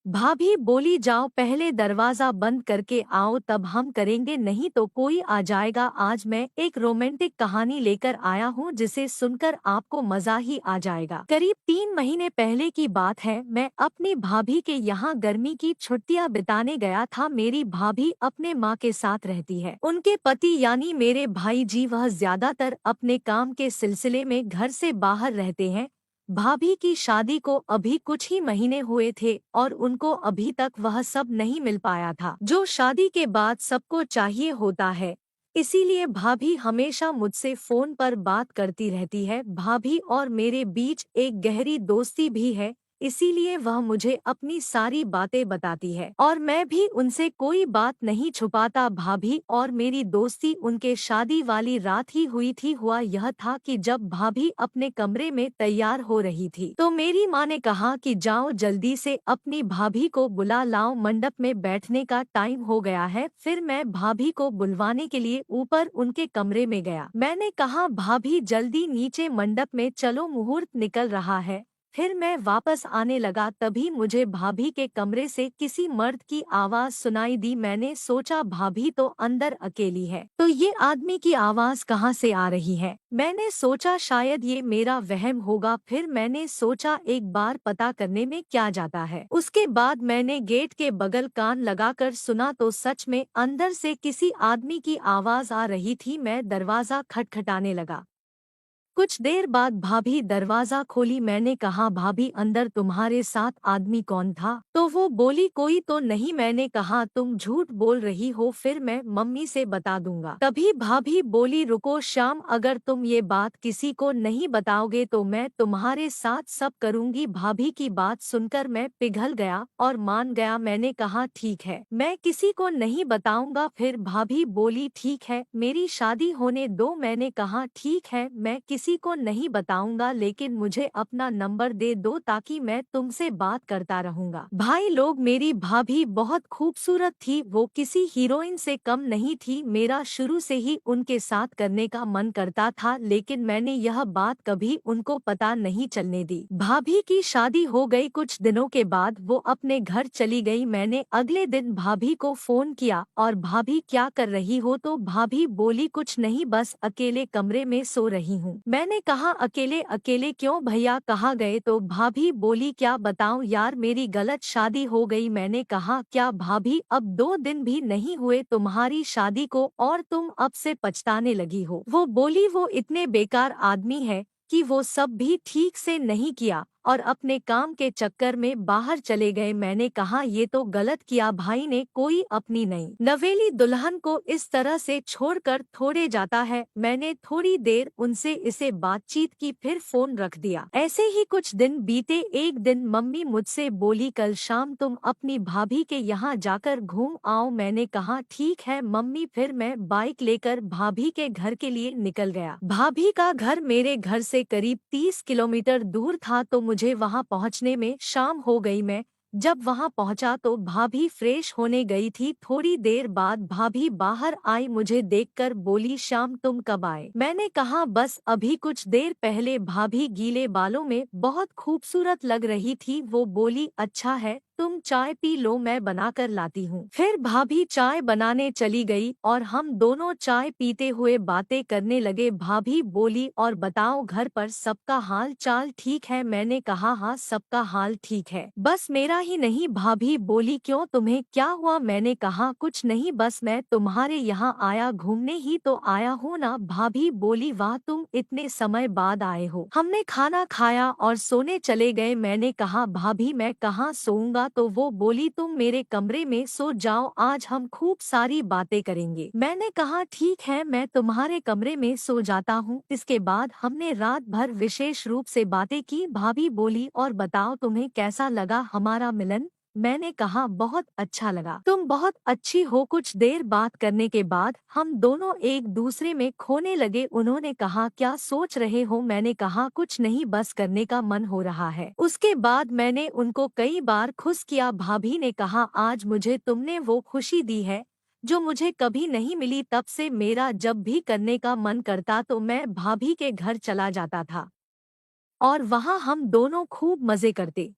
भाभी बोली जाओ पहले दरवाजा बंद करके आओ तब हम करेंगे, नहीं तो कोई आ जाएगा। आज मैं एक रोमांटिक कहानी लेकर आया हूँ जिसे सुनकर आपको मजा ही आ जाएगा। करीब 3 महीने पहले की बात है, मैं अपनी भाभी के यहाँ गर्मी की छुट्टियाँ बिताने गया था। मेरी भाभी अपने माँ के साथ रहती है। उनके पति यानी मेरे भाई जी वह ज्यादातर अपने काम के सिलसिले में घर से बाहर रहते हैं। भाभी की शादी को अभी कुछ ही महीने हुए थे और उनको अभी तक वह सब नहीं मिल पाया था जो शादी के बाद सबको चाहिए होता है। इसीलिए भाभी हमेशा मुझसे फोन पर बात करती रहती है। भाभी और मेरे बीच एक गहरी दोस्ती भी है, इसीलिए वह मुझे अपनी सारी बातें बताती है और मैं भी उनसे कोई बात नहीं छुपाता। भाभी और मेरी दोस्ती उनके शादी वाली रात ही हुई थी। हुआ यह था कि जब भाभी अपने कमरे में तैयार हो रही थी तो मेरी माँ ने कहा कि जाओ जल्दी से अपनी भाभी को बुला लाओ, मंडप में बैठने का टाइम हो गया है। फिर मैं भाभी को बुलवाने के लिए ऊपर उनके कमरे में गया। मैंने कहा भाभी जल्दी नीचे मंडप में चलो, मुहूर्त निकल रहा है। फिर मैं वापस आने लगा, तभी मुझे भाभी के कमरे से किसी मर्द की आवाज सुनाई दी। मैंने सोचा भाभी तो अंदर अकेली है तो ये आदमी की आवाज कहाँ से आ रही है। मैंने सोचा शायद ये मेरा वहम होगा। फिर मैंने सोचा एक बार पता करने में क्या जाता है। उसके बाद मैंने गेट के बगल कान लगाकर सुना तो सच में अंदर से किसी आदमी की आवाज आ रही थी। मैं दरवाजा खटखटाने लगा। कुछ देर बाद भाभी दरवाजा खोली। मैंने कहा भाभी अंदर तुम्हारे साथ आदमी कौन था? तो वो बोली कोई तो नहीं। मैंने कहा तुम झूठ बोल रही हो, फिर मैं मम्मी से बता दूंगा। तभी भाभी बोली रुको श्याम, अगर तुम ये बात किसी को नहीं बताओगे तो मैं तुम्हारे साथ सब करूंगी। भाभी की बात सुनकर मैं पिघल गया और मान गया। मैंने कहा ठीक है, मैं किसी को नहीं बताऊंगा। फिर भाभी बोली ठीक है, मेरी शादी होने दो। मैंने कहा ठीक है, मैं किसी को नहीं बताऊंगा, लेकिन मुझे अपना नंबर दे दो ताकि मैं तुमसे बात करता रहूंगा। भाई लोग, मेरी भाभी बहुत खूबसूरत थी, वो किसी हीरोइन से कम नहीं थी। मेरा शुरू से ही उनके साथ करने का मन करता था, लेकिन मैंने यह बात कभी उनको पता नहीं चलने दी। भाभी की शादी हो गई। कुछ दिनों के बाद वो अपने घर चली गई। मैंने अगले दिन भाभी को फोन किया और भाभी क्या कर रही हो? तो भाभी बोली कुछ नहीं, बस अकेले कमरे में सो रही हूँ। मैंने कहा अकेले अकेले क्यों भैया कहाँ गए? तो भाभी बोली क्या बताऊं यार, मेरी गलत शादी हो गई। मैंने कहा क्या भाभी, अब 2 दिन भी नहीं हुए तुम्हारी शादी को और तुम अब से पछताने लगी हो? वो बोली वो इतने बेकार आदमी है कि वो सब भी ठीक से नहीं किया और अपने काम के चक्कर में बाहर चले गए। मैंने कहा ये तो गलत किया भाई ने, कोई अपनी नई नवेली दुल्हन को इस तरह से छोड़कर थोड़े जाता है। मैंने थोड़ी देर उनसे इसे बातचीत की, फिर फोन रख दिया। ऐसे ही कुछ दिन बीते। एक दिन मम्मी मुझसे बोली कल शाम तुम अपनी भाभी के यहाँ जाकर घूम आओ। मैंने कहा ठीक है मम्मी। फिर मैं बाइक लेकर भाभी के घर के लिए निकल गया। भाभी का घर मेरे घर से करीब 30 किलोमीटर दूर था तो मुझे वहां पहुंचने में शाम हो गई। मैं जब वहां पहुंचा तो भाभी फ्रेश होने गई थी। थोड़ी देर बाद भाभी बाहर आई, मुझे देखकर बोली शाम तुम कब आए? मैंने कहा बस अभी कुछ देर पहले। भाभी गीले बालों में बहुत खूबसूरत लग रही थी। वो बोली अच्छा है, तुम चाय पी लो, मैं बनाकर लाती हूँ। फिर भाभी चाय बनाने चली गई और हम दोनों चाय पीते हुए बातें करने लगे। भाभी बोली और बताओ घर पर सबका हाल चाल ठीक है? मैंने कहा हाँ सबका हाल ठीक है, बस मेरा ही नहीं। भाभी बोली क्यों, तुम्हें क्या हुआ? मैंने कहा कुछ नहीं, बस मैं तुम्हारे यहाँ आया घूमने ही तो आया हूँ ना। भाभी बोली वाह, तुम इतने समय बाद आए हो। हमने खाना खाया और सोने चले गए। मैंने कहा भाभी मैं कहाँ सोऊंगा? तो वो बोली तुम मेरे कमरे में सो जाओ, आज हम खूब सारी बातें करेंगे। मैंने कहा ठीक है, मैं तुम्हारे कमरे में सो जाता हूँ। इसके बाद हमने रात भर विशेष रूप से बातें की। भाभी बोली और बताओ तुम्हें कैसा लगा हमारा मिलन? मैंने कहा बहुत अच्छा लगा, तुम बहुत अच्छी हो। कुछ देर बात करने के बाद हम दोनों एक दूसरे में खोने लगे। उन्होंने कहा क्या सोच रहे हो? मैंने कहा कुछ नहीं, बस करने का मन हो रहा है। उसके बाद मैंने उनको कई बार खुश किया। भाभी ने कहा आज मुझे तुमने वो खुशी दी है जो मुझे कभी नहीं मिली। तब से मेरा जब भी करने का मन करता तो मैं भाभी के घर चला जाता था और वहाँ हम दोनों खूब मजे करते।